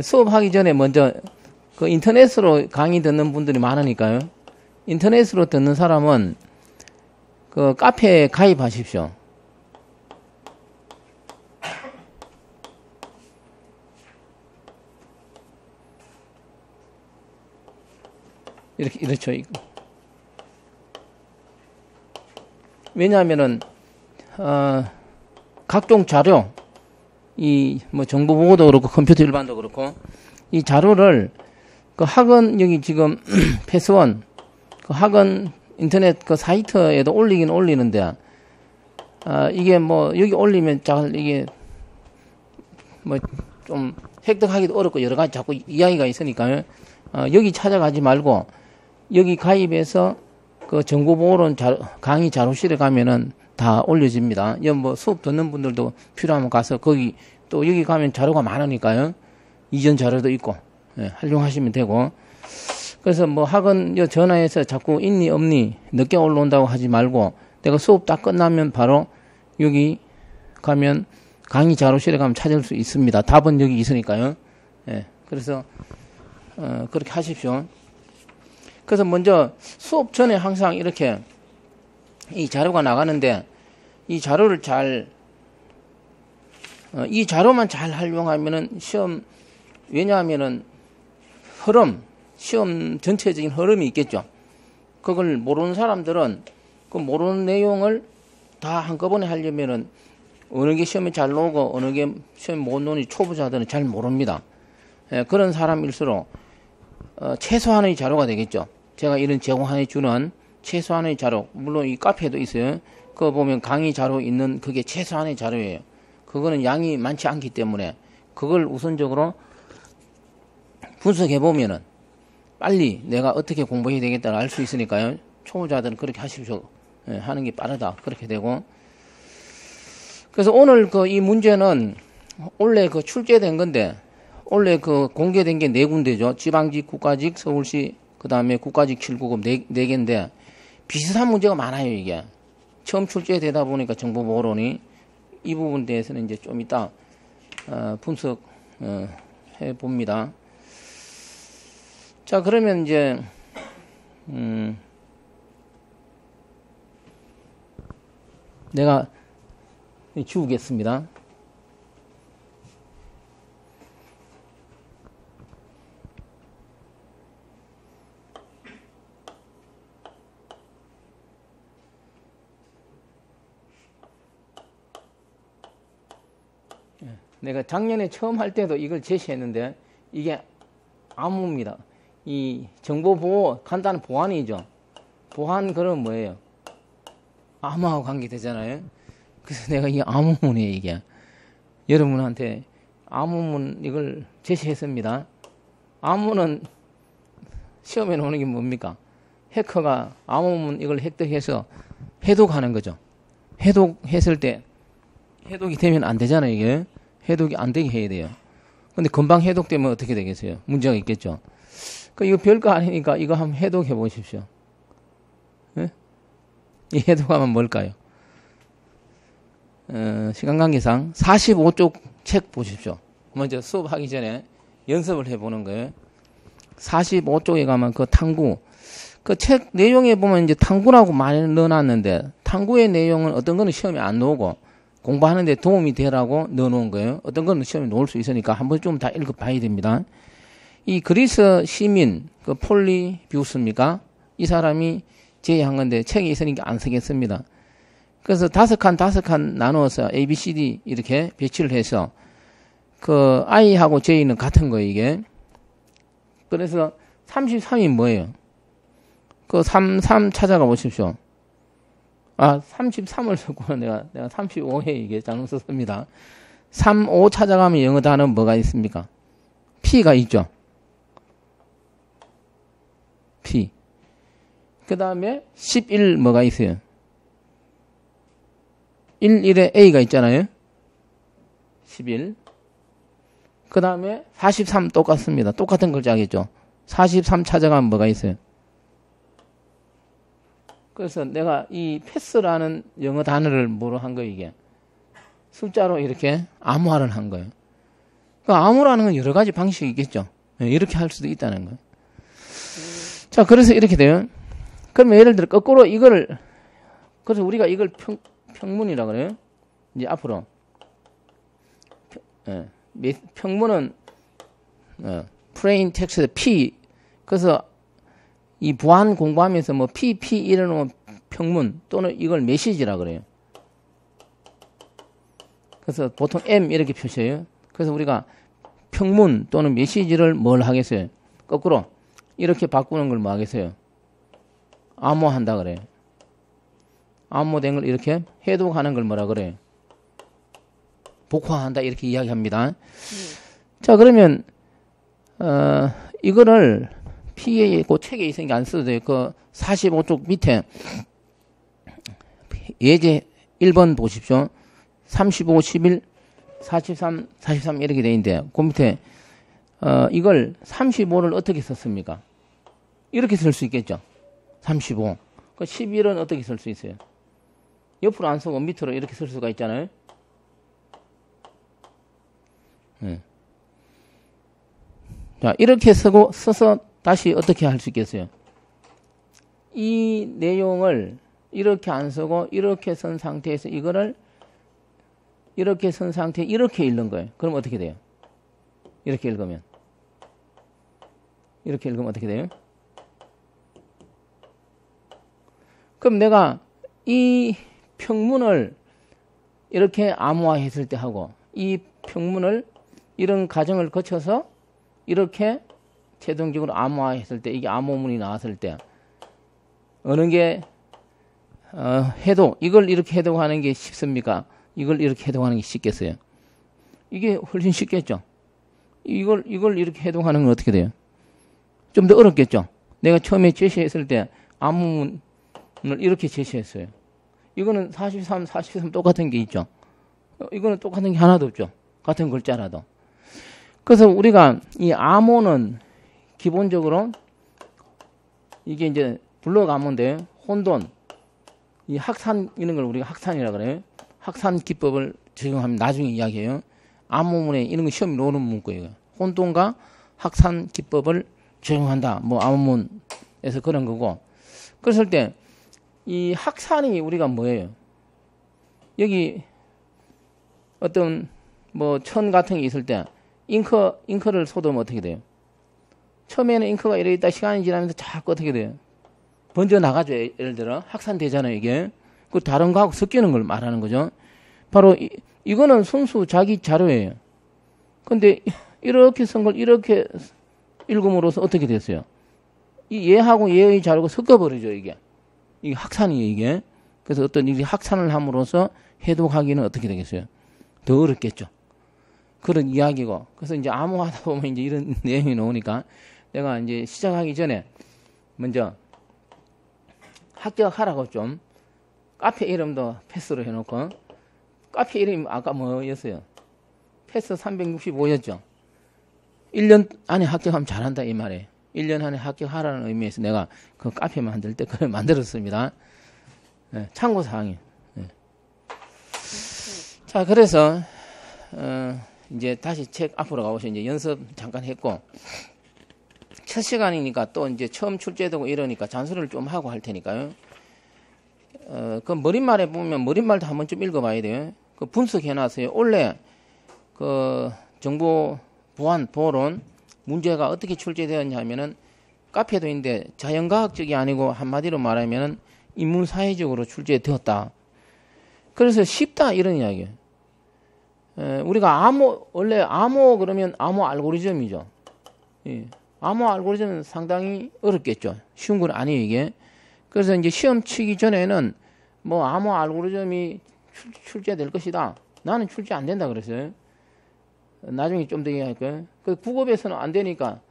수업하기 전에 먼저 그 인터넷으로 강의 듣는 분들이 많으니까요. 인터넷으로 듣는 사람은 그 카페에 가입하십시오. 이렇죠. 왜냐하면은 각종 자료, 이 뭐 정보 보고도 그렇고 컴퓨터 일반도 그렇고 이 자료를 그 학원 여기 지금 패스원 그 학원 인터넷 그 사이트에도 올리긴 올리는데 이게 뭐 여기 올리면 잘 이게 뭐 좀 획득하기도 어렵고 여러 가지 자꾸 이야기가 있으니까요. 여기 찾아가지 말고 여기 가입해서 그 정보보호론 강의 자료실에 가면은 다 올려집니다. 뭐 수업 듣는 분들도 필요하면 가서 거기 또 여기 가면 자료가 많으니까요. 이전 자료도 있고 활용하시면 되고. 그래서 뭐 학원 전화해서 자꾸 있니 없니 늦게 올라온다고 하지 말고 내가 수업 딱 끝나면 바로 여기 가면 강의 자료실에 가면 찾을 수 있습니다. 답은 여기 있으니까요. 그래서 그렇게 하십시오. 그래서 먼저 수업 전에 항상 이렇게 이 자료가 나가는데 이 자료를 이 자료만 잘 활용하면은 시험, 왜냐하면은 시험 전체적인 흐름이 있겠죠. 그걸 모르는 사람들은 그 모르는 내용을 다 한꺼번에 하려면은 어느 게 시험에 잘 나오고 어느 게 시험에 못 나오니 초보자들은 잘 모릅니다. 그런 사람일수록 최소한의 자료가 되겠죠. 제가 이런 제공해 주는 최소한의 자료, 물론 이 카페에도 있어요. 그거 보면 강의 자료 있는 그게 최소한의 자료예요. 그거는 양이 많지 않기 때문에 그걸 우선적으로 분석해 보면은 빨리 내가 어떻게 공부해야 되겠다를 알 수 있으니까요. 초보자들은 그렇게 하십시오. 하는 게 빠르다. 그렇게 되고. 그래서 오늘 이 문제는 원래 출제된 건데 원래 공개된 게 4군데죠. 지방직, 국가직, 서울시, 그 다음에 국가직 7구급 4개인데 비슷한 문제가 많아요, 이게. 처음 출제되다 보니까 정보보호론이 이 부분에 대해서는 이제 좀 이따 분석해 봅니다. 자, 그러면 이제 내가 지우겠습니다. 내가 작년에 처음 할 때도 이걸 제시했는데 이게 암호입니다. 이 정보보호 간단한 보안이죠. 보안 그럼 뭐예요? 암호하고 관계되잖아요. 그래서 내가 이 암호문이에요, 이게. 여러분한테 암호문 이걸 제시했습니다. 암호는 시험에 나오는 게 뭡니까? 해커가 암호문 이걸 획득해서 해독하는 거죠. 해독했을 때 해독이 되면 안 되잖아요, 이게. 해독이 안 되게 해야 돼요. 근데 금방 해독되면 어떻게 되겠어요? 문제가 있겠죠. 이거 별거 아니니까 이거 한번 해독해 보십시오. 네? 이 해독하면 뭘까요? 시간 관계상 45쪽 책 보십시오. 먼저 수업하기 전에 연습을 해보는 거예요. 45쪽에 가면 탐구. 책 내용에 보면 이제 탐구라고 많이 넣어놨는데 탐구의 내용은 어떤 거는 시험에 안 나오고 공부하는데 도움이 되라고 넣어놓은 거예요. 어떤 거는 시험에 나올 수 있으니까 한번 좀 다 읽어봐야 됩니다. 이 그리스 시민, 폴리비우스입니까? 이 사람이 제의한 건데 책이 있으니까 안 쓰겠습니다. 그래서 5칸 나누어서 A, B, C, D 이렇게 배치를 해서 I하고 J는 같은 거예요, 이게. 그래서 33이 뭐예요? 3 찾아가 보십시오. 33을 썼구나. 내가 35회 이게 잘못 썼습니다. 3, 5 찾아가면 영어 단어는 뭐가 있습니까? P가 있죠. P. 그 다음에 11 뭐가 있어요? 1에 A가 있잖아요. 11. 그 다음에 43 똑같습니다. 똑같은 글자겠죠. 43 찾아가면 뭐가 있어요? 그래서 내가 이 패스라는 영어 단어를 뭐로 한 거예요, 이게? 숫자로 이렇게 암호화를 한 거예요. 그러니까 암호라는 건 여러 가지 방식이 있겠죠. 이렇게 할 수도 있다는 거예요. 자, 그래서 이렇게 돼요. 그러면 예를 들어 거꾸로 이거를, 그래서 우리가 이걸 평문이라 그래요. 이제 앞으로. 평문은, plain text P. 그래서 이 보안 공부하면서 뭐 P 이러는 평문 또는 이걸 메시지라 그래요. 그래서 보통 M 이렇게 표시해요. 그래서 우리가 평문 또는 메시지를 뭘 하겠어요? 거꾸로 이렇게 바꾸는 걸 뭐 하겠어요? 암호한다 그래요. 암호된 걸 이렇게 해독하는 걸 뭐라 그래요? 복화한다 이렇게 이야기합니다. 자, 그러면 이거를 PA 그 책에 있으니까 안 써도 돼요. 그 45쪽 밑에 예제 1번 보십시오. 35, 11, 43, 43 이렇게 돼 있는데 그 밑에 이걸 35를 어떻게 썼습니까? 이렇게 쓸 수 있겠죠. 35. 그 11은 어떻게 쓸 수 있어요? 옆으로 안 쓰고 밑으로 이렇게 쓸 수가 있잖아요. 자, 이렇게 써서 다시 어떻게 할 수 있겠어요? 이 내용을 이렇게 안 쓰고 이렇게 쓴 상태에서 이거를 이렇게 쓴 상태에 이렇게 읽는 거예요. 그럼 어떻게 돼요? 이렇게 읽으면 어떻게 돼요? 그럼 내가 이 평문을 이렇게 암호화했을 때 하고 이 평문을 이런 과정을 거쳐서 이렇게 최종적으로 암호화했을 때 이게 암호문이 나왔을 때 어느 게 해독 이걸 이렇게 해독하는 게 쉽습니까? 이걸 이렇게 해독하는 게 쉽겠어요? 이게 훨씬 쉽겠죠. 이걸 이렇게 해독하는 건 어떻게 돼요? 좀 더 어렵겠죠. 내가 처음에 제시했을 때 암호문을 이렇게 제시했어요. 이거는 43 똑같은 게 있죠. 이거는 똑같은 게 하나도 없죠. 같은 글자라도. 그래서 우리가 이 암호는 기본적으로 이게 이제 블록 암호인데 혼돈, 이 확산 이런 걸 우리가 확산이라 그래요. 확산 기법을 적용하면 나중에 이야기해요. 암호문에 이런 거 시험이 나오는 문구예요. 혼돈과 확산 기법을 적용한다. 뭐 암호문에서 그런 거고. 그랬을 때 이 확산이 우리가 뭐예요? 여기 어떤 뭐 천 같은 게 있을 때 잉크를 쏟으면 어떻게 돼요? 처음에는 잉크가 이래 있다 시간이 지나면서 자꾸 어떻게 돼요? 번져 나가죠. 예를 들어 확산되잖아요. 이게 그 다른 거하고 섞이는 걸 말하는 거죠. 바로 이거는 순수 자기 자료예요. 근데 이렇게 쓴 걸 이렇게 읽음으로써 어떻게 됐어요? 이 얘하고 얘의 자료가 섞어버리죠. 이게 확산이에요. 이게 그래서 어떤 일이 확산을 함으로써 해독하기는 어떻게 되겠어요? 더 어렵겠죠. 그런 이야기고. 그래서 이제 암호하다 보면 이제 이런 내용이 나오니까 내가 이제 시작하기 전에 먼저 합격하라고 좀 카페 이름도 패스로 해놓고 카페 이름이 아까 뭐였어요? 패스 365였죠. 1년 안에 합격하면 잘한다 이 말이에요. 1년 안에 합격하라는 의미에서 내가 그 카페 만들 때 그걸 만들었습니다. 네, 참고사항이에요. 네. 자, 그래서 이제 다시 책 앞으로 가보셔. 이제 연습 잠깐 했고 첫 시간이니까 또 이제 처음 출제되고 이러니까 잔소리를 좀 하고 할 테니까요. 그 머릿말에 보면 머릿말도 한번 좀 읽어봐야 돼요. 그 분석해놨어요. 원래 그 정보 보안 보론 문제가 어떻게 출제되었냐 하면은 카페도 있는데 자연과학적이 아니고 한마디로 말하면은 인문사회적으로 출제되었다. 그래서 쉽다 이런 이야기예요. 우리가 원래 암호 그러면 암호 알고리즘이죠. 예. 암호 알고리즘은 상당히 어렵겠죠. 쉬운 건 아니에요, 이게. 그래서 이제 시험 치기 전에는 뭐 암호 알고리즘이 출제될 것이다. 나는 출제 안 된다 그랬어요. 나중에 좀 더 얘기할 거예요. 그 9급에서는 안 되니까,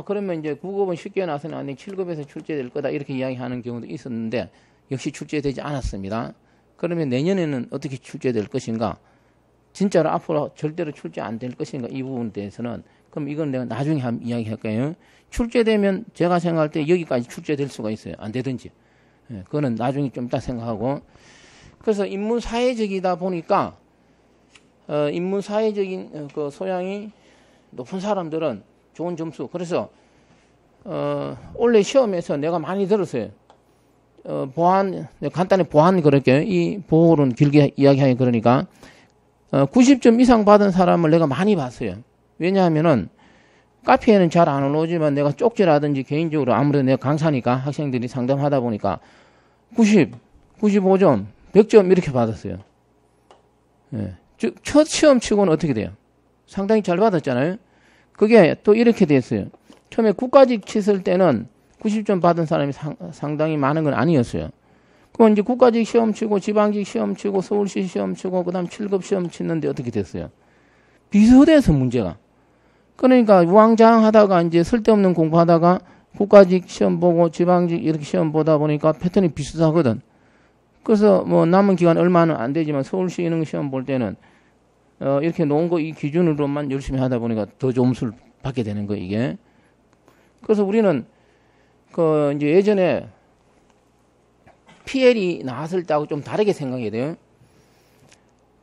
그러면 이제 9급은 쉽게 나서는 안 되니 7급에서 출제될 거다. 이렇게 이야기하는 경우도 있었는데, 역시 출제되지 않았습니다. 그러면 내년에는 어떻게 출제될 것인가? 진짜로 앞으로 절대로 출제 안 될 것인가? 이 부분에 대해서는. 그럼 이건 내가 나중에 이야기할 거예요. 출제되면 제가 생각할 때 여기까지 출제될 수가 있어요. 안 되든지. 예, 그거는 나중에 좀 이따 생각하고. 그래서 인문사회적이다 보니까, 인문사회적인 그 소양이 높은 사람들은 좋은 점수. 그래서 원래 시험에서 내가 많이 들었어요. 보안, 간단히 보안 그럴게요. 이 보호는 길게 이야기하기 그러니까 90점 이상 받은 사람을 내가 많이 봤어요. 왜냐하면은 카페에는 잘 안 올라오지만 내가 쪽지라든지 개인적으로 아무래도 내가 강사니까 학생들이 상담하다 보니까 90, 95점, 100점 이렇게 받았어요. 예. 즉, 첫 시험 치고는 어떻게 돼요? 상당히 잘 받았잖아요. 그게 또 이렇게 됐어요. 처음에 국가직 쳤을 때는 90점 받은 사람이 상당히 많은 건 아니었어요. 그럼 이제 국가직 시험 치고 지방직 시험 치고 서울시 시험 치고 그다음 7급 시험 치는데 어떻게 됐어요? 비슷해서 문제가. 그러니까 우왕좌왕하다가 이제 쓸데없는 공부하다가 국가직 시험 보고 지방직 이렇게 시험 보다 보니까 패턴이 비슷하거든. 그래서 뭐 남은 기간 얼마는 안 되지만 서울시 이런 시험 볼 때는 이렇게 놓은 거 이 기준으로만 열심히 하다 보니까 더 점수를 받게 되는 거 이게. 그래서 우리는 그 이제 예전에 PL이 나왔을 때하고 좀 다르게 생각해야 돼요.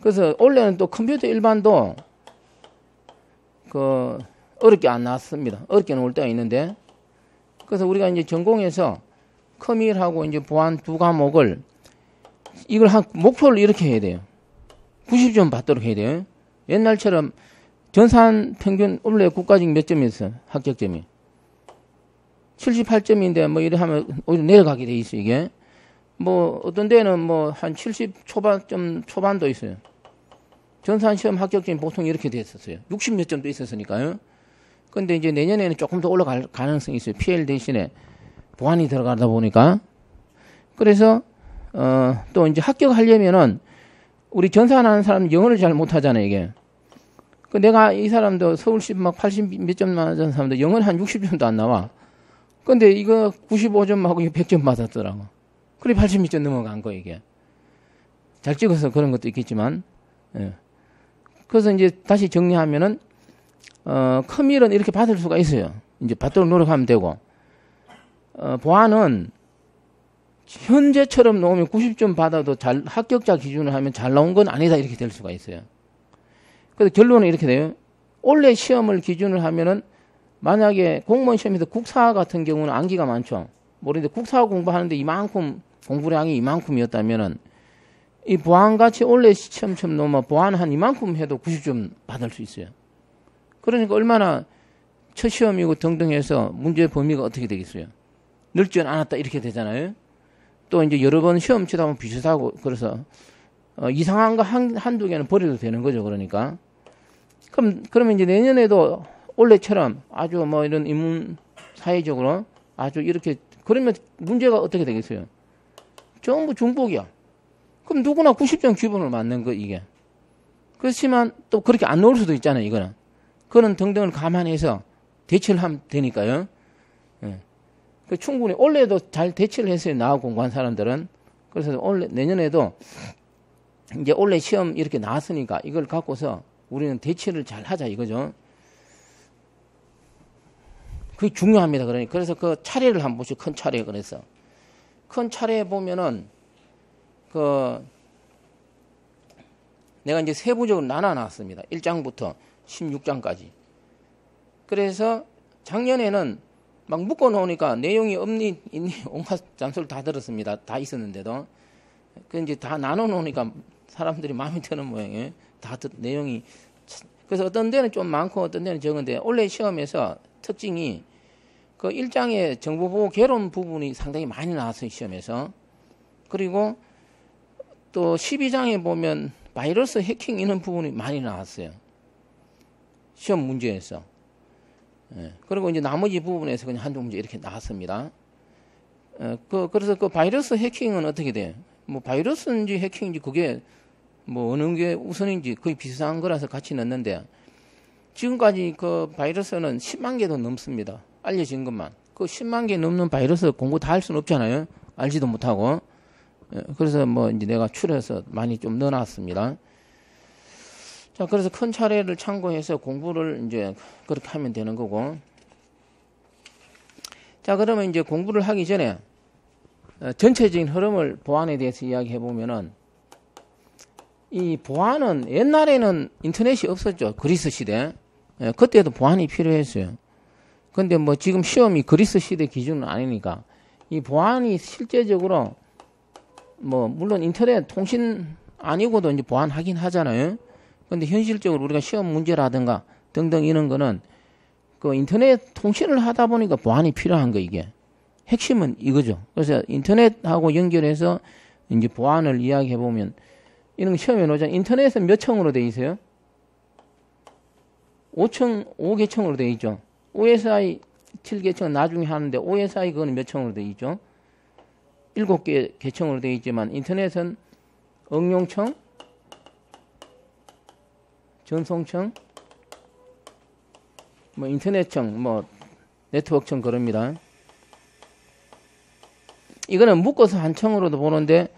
그래서 원래는 또 컴퓨터 일반도 그 어렵게 안 나왔습니다. 어렵게 나올 때가 있는데, 그래서 우리가 이제 전공에서 커밀하고 이제 보안 두 과목을 이걸 한 목표를 이렇게 해야 돼요. 90점 받도록 해야 돼요. 옛날처럼 전산 평균 원래 국가직 몇 점이었어? 합격점이 78점인데 뭐 이래 하면 오히려 내려가게 돼 있어 이게. 뭐 어떤 데는 뭐 한 70 초반점 초반도 있어요. 전산 시험 합격점이 보통 이렇게 됐었어요. 60 몇 점도 있었으니까요. 근데 이제 내년에는 조금 더 올라갈 가능성이 있어요. PL 대신에 보안이 들어가다 보니까. 그래서 또 이제 합격하려면은 우리 전산하는 사람은 영어를 잘 못하잖아요 이게. 그 내가 이 사람도 서울시 막 80 몇 점 맞은 사람도 영어는 한 60점도 안 나와. 근데 이거 95점하고 100점 받았더라고. 그래 80점 넘어간 거 이게. 잘 찍어서 그런 것도 있겠지만. 예. 그래서 이제 다시 정리하면은 커밀은 이렇게 받을 수가 있어요. 이제 받도록 노력하면 되고, 보안은 현재처럼 나오면 90점 받아도 잘 합격자 기준을 하면 잘 나온 건 아니다 이렇게 될 수가 있어요. 그래서 결론은 이렇게 돼요. 원래 시험을 기준을 하면은 만약에 공무원 시험에서 국사 같은 경우는 암기가 많죠. 모르는데 국사 공부하는데 이만큼 공부량이 이만큼이었다면은 이 보안같이 원래 시험처럼 놓으면 보안 한 이만큼 해도 90점 받을 수 있어요. 그러니까 얼마나 첫 시험이고 등등 해서 문제 범위가 어떻게 되겠어요? 넓지 않았다 이렇게 되잖아요. 또 이제 여러 번 시험 치다 보면 비슷하고 그래서 이상한 거 한두 개는 버려도 되는 거죠. 그러니까. 그러면 이제 내년에도 원래처럼 아주 뭐 이런 인문 사회적으로 아주 이렇게 그러면 문제가 어떻게 되겠어요? 전부 중복이야. 그럼 누구나 90점 기본을 맞는 거 이게. 그렇지만 또 그렇게 안 나올 수도 있잖아요. 이거는. 그런 등등을 감안해서 대처를 하면 되니까요. 예. 그 충분히 올해도 잘 대처를 했어요. 나하고 공부한 사람들은. 그래서 올해 내년에도 이제 올해 시험 이렇게 나왔으니까 이걸 갖고서 우리는 대처를 잘 하자 이거죠. 그게 중요합니다. 그러니까 그래서 그 차례를 한번 보시죠. 큰 차례 그래서 큰 차례에 보면은 내가 이제 세부적으로 나눠놨습니다. 1장부터 16장까지. 그래서 작년에는 막 묶어놓으니까 내용이 없니, 있니, 온갖 잔소리를 다 들었습니다. 다 있었는데도. 그 이제 다 나눠놓으니까 사람들이 마음에 드는 모양이에요. 내용이. 그래서 어떤 데는 좀 많고 어떤 데는 적은데, 원래 시험에서 특징이 그 1장의 정보보호 개론 부분이 상당히 많이 나왔어요, 시험에서. 그리고 또 12장에 보면 바이러스 해킹 이런 부분이 많이 나왔어요. 시험 문제에서. 예. 그리고 이제 나머지 부분에서 그냥 한두 문제 이렇게 나왔습니다. 그래서 그 바이러스 해킹은 어떻게 돼요? 뭐 바이러스인지 해킹인지 그게 뭐 어느 게 우선인지 거의 비슷한 거라서 같이 넣는데 지금까지 그 바이러스는 10만 개도 넘습니다. 알려진 것만. 그 10만 개 넘는 바이러스 공부 다 할 수는 없잖아요. 알지도 못하고. 그래서 뭐 이제 내가 추려서 많이 좀 넣어놨습니다. 자, 그래서 큰 차례를 참고해서 공부를 이제 그렇게 하면 되는 거고. 자, 그러면 이제 공부를 하기 전에 전체적인 흐름을 보안에 대해서 이야기해 보면은 이 보안은 옛날에는 인터넷이 없었죠. 그리스 시대. 예, 그때도 보안이 필요했어요. 근데 뭐 지금 시험이 그리스 시대 기준은 아니니까 이 보안이 실제적으로 뭐 물론 인터넷 통신 아니고도 이제 보안하긴 하잖아요. 근데 현실적으로 우리가 시험 문제라든가 등등 이런 거는 그 인터넷 통신을 하다 보니까 보안이 필요한 거 이게. 핵심은 이거죠. 그래서 인터넷하고 연결해서 이제 보안을 이야기해 보면 이런 거 시험에 나오잖아요. 인터넷은 몇 층으로 돼 있어요? 5층, 5계층으로 돼 있죠. OSI 7계층은 나중에 하는데 OSI 그거는 몇 층으로 돼 있죠? 7개 계층으로 돼 있지만 인터넷은 응용층, 전송층, 뭐 인터넷층, 뭐 네트워크층 그럽니다. 이거는 묶어서 한 층으로도 보는데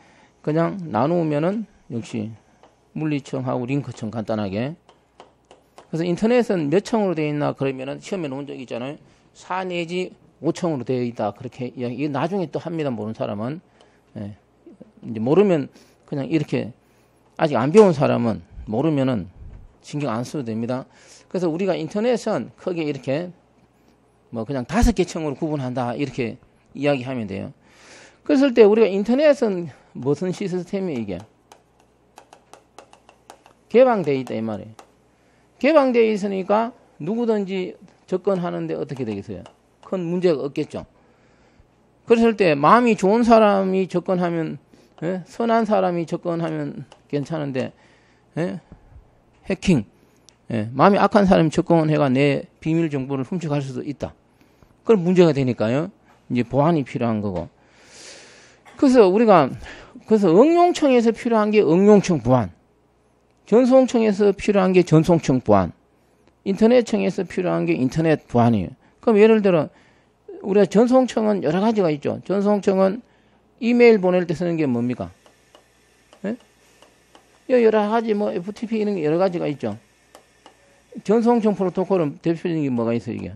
그냥 나누면은 역시 물리층하고 링크층 간단하게. 그래서 인터넷은 몇 층으로 되어 있나 그러면은 시험에 놓은 적 있잖아요. 4 내지 5층으로 되어 있다. 그렇게 이야기. 이게 나중에 또 합니다. 모르는 사람은. 예. 이제 모르면 그냥 이렇게 아직 안 배운 사람은 모르면은 신경 안 써도 됩니다. 그래서 우리가 인터넷은 크게 이렇게 뭐 그냥 5개 층으로 구분한다. 이렇게 이야기하면 돼요. 그랬을 때 우리가 인터넷은 무슨 시스템이에요, 이게? 개방되어 있다, 이 말이에요. 개방되어 있으니까 누구든지 접근하는데 어떻게 되겠어요? 큰 문제가 없겠죠. 그랬을 때 마음이 좋은 사람이 접근하면, 예? 선한 사람이 접근하면 괜찮은데, 예? 해킹, 예? 마음이 악한 사람이 접근해가 내 비밀 정보를 훔쳐갈 수도 있다. 그럼 문제가 되니까요. 이제 보안이 필요한 거고. 그래서 응용층에서 필요한 게 응용층 보안, 전송층에서 필요한 게 전송층 보안, 인터넷층에서 필요한 게 인터넷 보안이에요. 그럼 예를 들어 우리가 전송층은 여러 가지가 있죠. 전송층은 이메일 보낼 때 쓰는 게 뭡니까? 예? 여러 가지 뭐 FTP 이런 게 여러 가지가 있죠. 전송층 프로토콜은 대표적인 게 뭐가 있어요, 이게?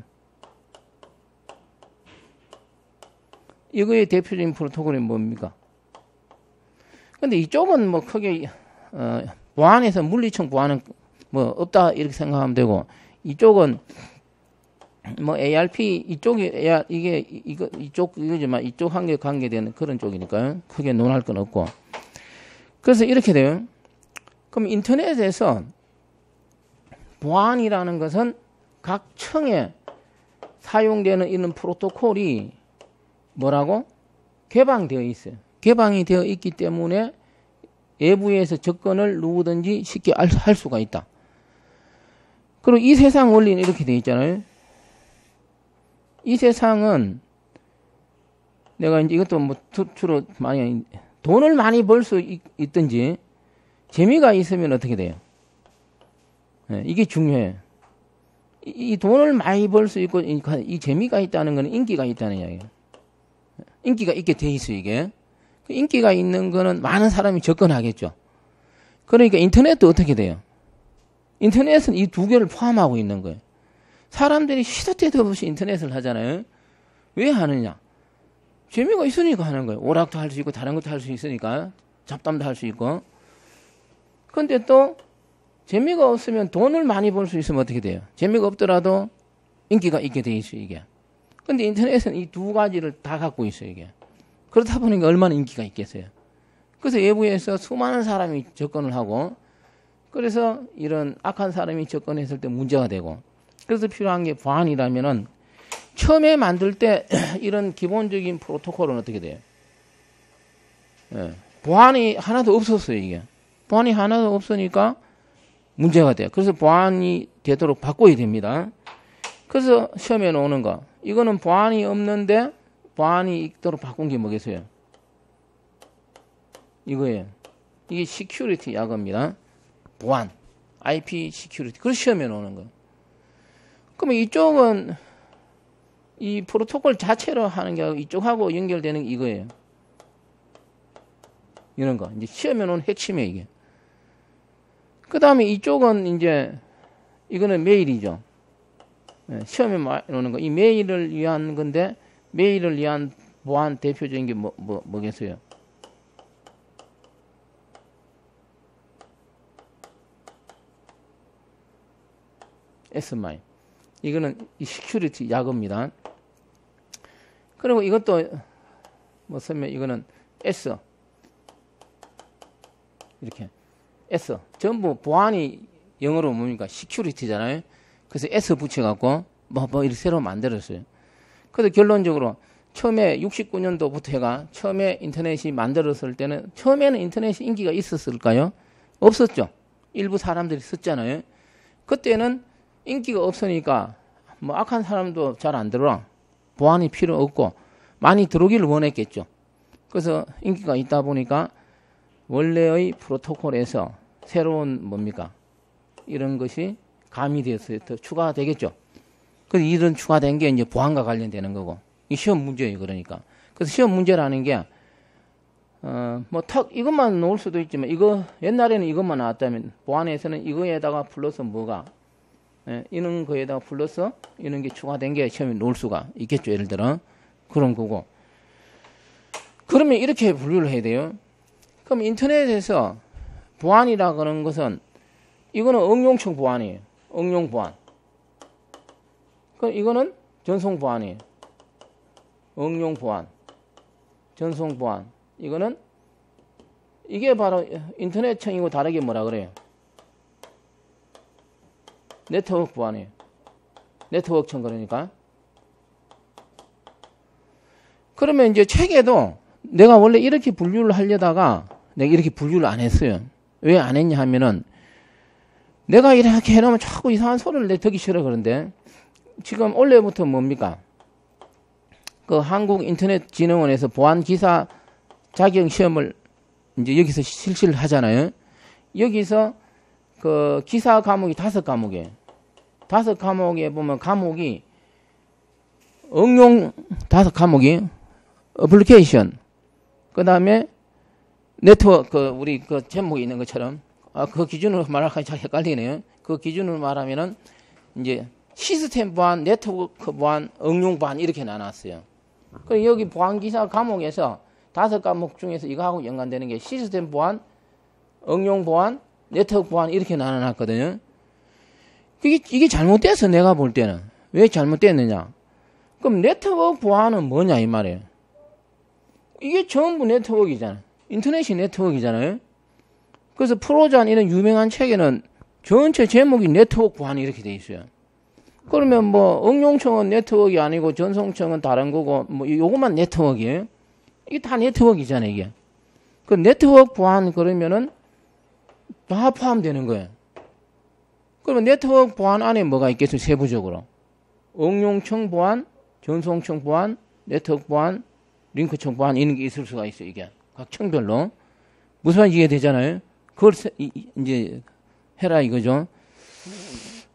이거의 대표적인 프로토콜이 뭡니까? 근데 이쪽은 뭐 크게, 보안에서 물리층 보안은 뭐 없다 이렇게 생각하면 되고, 이쪽은 뭐 ARP, 이쪽이, 이거지만 이쪽 한계 관계되는 그런 쪽이니까요. 크게 논할 건 없고. 그래서 이렇게 돼요. 그럼 인터넷에서 보안이라는 것은 각 층에 사용되는 이런 프로토콜이 뭐라고? 개방되어 있어요. 개방이 되어 있기 때문에 외부에서 접근을 누구든지 쉽게 할 수가 있다. 그리고 이 세상 원리는 이렇게 되어 있잖아요. 이 세상은 내가 이제 이것도 뭐 주로 많이 돈을 많이 벌 수 있든지 재미가 있으면 어떻게 돼요? 네, 이게 중요해요. 이 돈을 많이 벌 수 있고 이 재미가 있다는 건 인기가 있다는 이야기예요. 인기가 있게 돼 있어요, 이게. 인기가 있는 거는 많은 사람이 접근하겠죠. 그러니까 인터넷도 어떻게 돼요? 인터넷은 이 두 개를 포함하고 있는 거예요. 사람들이 시도 때도 없이 인터넷을 하잖아요. 왜 하느냐? 재미가 있으니까 하는 거예요. 오락도 할 수 있고 다른 것도 할 수 있으니까 잡담도 할 수 있고. 근데 또 재미가 없으면 돈을 많이 벌 수 있으면 어떻게 돼요? 재미가 없더라도 인기가 있게 돼 있어요, 이게. 근데 인터넷은 이 두 가지를 다 갖고 있어요, 이게. 그렇다 보니까 얼마나 인기가 있겠어요. 그래서 외부에서 수많은 사람이 접근을 하고, 그래서 이런 악한 사람이 접근했을 때 문제가 되고, 그래서 필요한 게 보안이라면은 처음에 만들 때 이런 기본적인 프로토콜은 어떻게 돼요? 예, 보안이 하나도 없었어요, 이게. 보안이 하나도 없으니까 문제가 돼요. 그래서 보안이 되도록 바꿔야 됩니다. 그래서 시험에 나오는 거. 이거는 보안이 없는데 보안이 있도록 바꾼 게 뭐겠어요? 이거예요. 이게 시큐리티 약어입니다. 보안. IP 시큐리티. 그래서 시험에 나오는 거. 그러면 이쪽은 이 프로토콜 자체로 하는 게 아니고 이쪽하고 연결되는 게 이거예요. 이런 거. 이제 시험에 나오는 핵심이에요, 이게. 그 다음에 이쪽은 이제 이거는 메일이죠. 시험에 나오는 거. 이 메일을 위한 건데 메일을 위한 보안 대표적인 게 뭐겠어요? S 마이. 이거는 이 시큐리티 약어입니다. 그리고 이것도 뭐 쓰면 이거는 S. 이렇게 S. 전부 보안이 영어로 뭡니까? 시큐리티잖아요. 그래서 S 붙여갖고 뭐 이렇게 새로 만들었어요. 그래서 결론적으로 처음에 69년도부터 해가 처음에 인터넷이 만들었을 때는 처음에는 인터넷이 인기가 있었을까요? 없었죠. 일부 사람들이 썼잖아요. 그때는 인기가 없으니까 뭐 악한 사람도 잘 안 들어와. 보안이 필요 없고 많이 들어오기를 원했겠죠. 그래서 인기가 있다 보니까 원래의 프로토콜에서 새로운 뭡니까? 이런 것이 가미되었어요. 더 추가되겠죠. 그래서 이런 추가된 게 이제 보안과 관련되는 거고. 이 시험 문제예요. 그러니까. 그래서 시험 문제라는 게, 이것만 놓을 수도 있지만, 이거, 옛날에는 이것만 나왔다면, 보안에서는 이거에다가 플러스 뭐가, 이런 거에다가 플러스, 이런 게 추가된 게 시험에 놓을 수가 있겠죠. 예를 들어. 그런 거고. 그러면 이렇게 분류를 해야 돼요. 그럼 인터넷에서 보안이라 그러는 것은, 이거는 응용층 보안이에요. 응용 보안. 그럼 이거는 전송 보안이에요. 응용 보안, 전송 보안. 이거는 이게 바로 인터넷청이고 다르게 뭐라 그래요? 네트워크 보안이에요. 네트워크청 그러니까. 그러면 이제 책에도 내가 원래 이렇게 분류를 하려다가 내가 이렇게 분류를 안 했어요. 왜 안 했냐 하면은 내가 이렇게 해놓으면 자꾸 이상한 소리를 내 듣기 싫어 그런데 지금 원래부터 뭡니까? 그 한국인터넷진흥원에서 보안기사 자격 시험을 이제 여기서 실시를 하잖아요. 여기서 그 기사 과목이 5과목이에요. 5과목에 보면 과목이 응용 5과목이 어플리케이션, 그 다음에 네트워크, 우리 그 제목이 있는 것처럼, 그 기준으로 말하기가 잘 헷갈리네요. 그 기준으로 말하면은 이제 시스템 보안, 네트워크 보안, 응용 보안 이렇게 나눴어요. 그리고 여기 보안기사 과목에서 5과목 중에서 이거하고 연관되는 게 시스템 보안, 응용 보안, 네트워크 보안 이렇게 나눠놨거든요. 이게 잘못됐어, 내가 볼 때는. 왜 잘못됐느냐? 그럼 네트워크 보안은 뭐냐, 이 말이에요. 이게 전부 네트워크이잖아요. 인터넷이 네트워크이잖아요. 그래서 프로잔 이런 유명한 책에는 전체 제목이 네트워크 보안이 이렇게 돼 있어요. 그러면 뭐 응용청은 네트워크가 아니고 전송청은 다른 거고 뭐 요것만 네트워크예요. 이게 다 네트워크이잖아요, 이게. 그 네트워크 보안 그러면은 다 포함되는 거예요. 그러면 네트워크 보안 안에 뭐가 있겠어요, 세부적으로? 응용청 보안, 전송청 보안, 네트워크 보안, 링크청 보안 이런 게 있을 수가 있어요, 이게. 각 청별로. 무슨 말인지 이해되잖아요. 그걸 이제 해라 이거죠.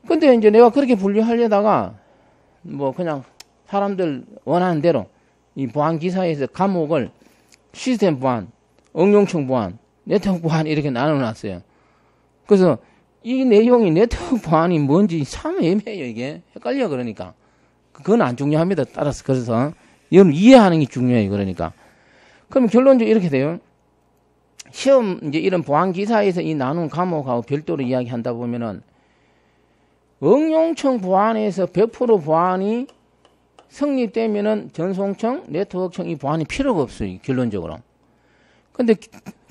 근데 이제 내가 그렇게 분류하려다가 뭐 그냥 사람들 원하는 대로 이 보안 기사에서 과목을 시스템 보안, 응용청 보안, 네트워크 보안 이렇게 나눠놨어요. 그래서 이 내용이 네트워크 보안이 뭔지 참 애매해요, 이게. 헷갈려, 그러니까. 그건 안 중요합니다. 따라서. 그래서 여러분 이해하는 게 중요해요, 그러니까. 그럼 결론적으로 이렇게 돼요. 시험 이제 이런 보안 기사에서 이 나눈 과목하고 별도로 이야기한다 보면은 응용청 보안에서 100% 보안이 성립되면은 전송청, 네트워크청 이 보안이 필요가 없어요, 결론적으로. 근데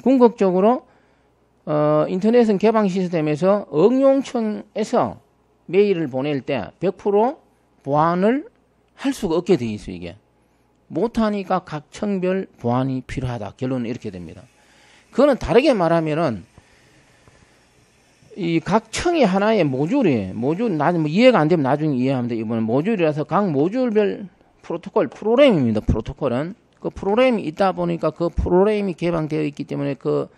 궁극적으로 인터넷은 개방 시스템에서 응용청에서 메일을 보낼 때 100% 보안을 할 수가 없게 돼 있어요, 이게. 못하니까 각 청별 보안이 필요하다. 결론은 이렇게 됩니다. 그거는 다르게 말하면은 이 각 청이 하나의 모듈이에요. 나중에 뭐 이해가 안 되면 나중에 이해하면 돼. 이번엔 모듈이라서 각 모듈별 프로토콜, 프로그램입니다. 프로토콜은. 그 프로그램이 있다 보니까 그 프로그램이 개방되어 있기 때문에 그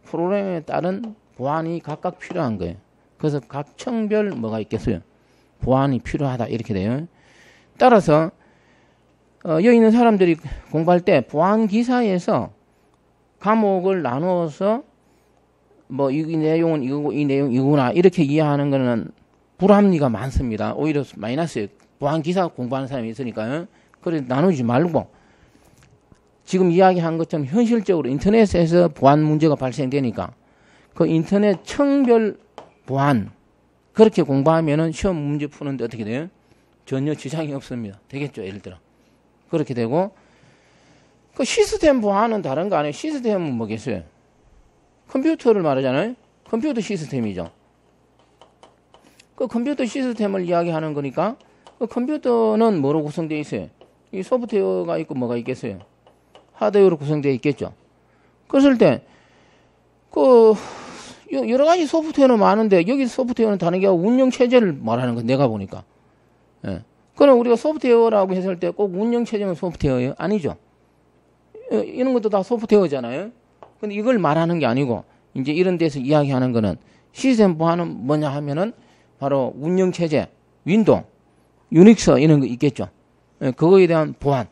프로그램에 따른 보안이 각각 필요한 거예요. 그래서 각 청별 뭐가 있겠어요? 보안이 필요하다. 이렇게 돼요. 따라서 여기 있는 사람들이 공부할 때 보안 기사에서 과목을 나누어서 뭐 이 내용은 이거고 이 내용 이거구나 이렇게 이해하는 거는 불합리가 많습니다. 오히려 마이너스예요. 보안 기사 공부하는 사람이 있으니까요. 그래서 나누지 말고 지금 이야기한 것처럼 현실적으로 인터넷에서 보안 문제가 발생되니까 그 인터넷 청별 보안 그렇게 공부하면은 시험 문제 푸는데 어떻게 돼요? 전혀 지장이 없습니다. 되겠죠, 예를 들어. 그렇게 되고, 그 시스템 보안은 다른 거 아니에요? 시스템은 뭐겠어요? 컴퓨터를 말하잖아요? 컴퓨터 시스템이죠. 그 컴퓨터 시스템을 이야기하는 거니까, 그 컴퓨터는 뭐로 구성되어 있어요? 이 소프트웨어가 있고 뭐가 있겠어요? 하드웨어로 구성되어 있겠죠. 그랬을 때, 여러 가지 소프트웨어는 많은데, 여기 소프트웨어는 다른 게 운영체제를 말하는 거, 내가 보니까. 예. 그럼 우리가 소프트웨어라고 했을 때 꼭 운영체제는 소프트웨어예요? 아니죠. 이런 것도 다 소프트웨어잖아요. 근데 이걸 말하는 게 아니고, 이제 이런 데서 이야기하는 거는 시스템 보안은 뭐냐 하면은 바로 운영체제, 윈도우, 유닉스 이런 거 있겠죠. 예, 그거에 대한 보안.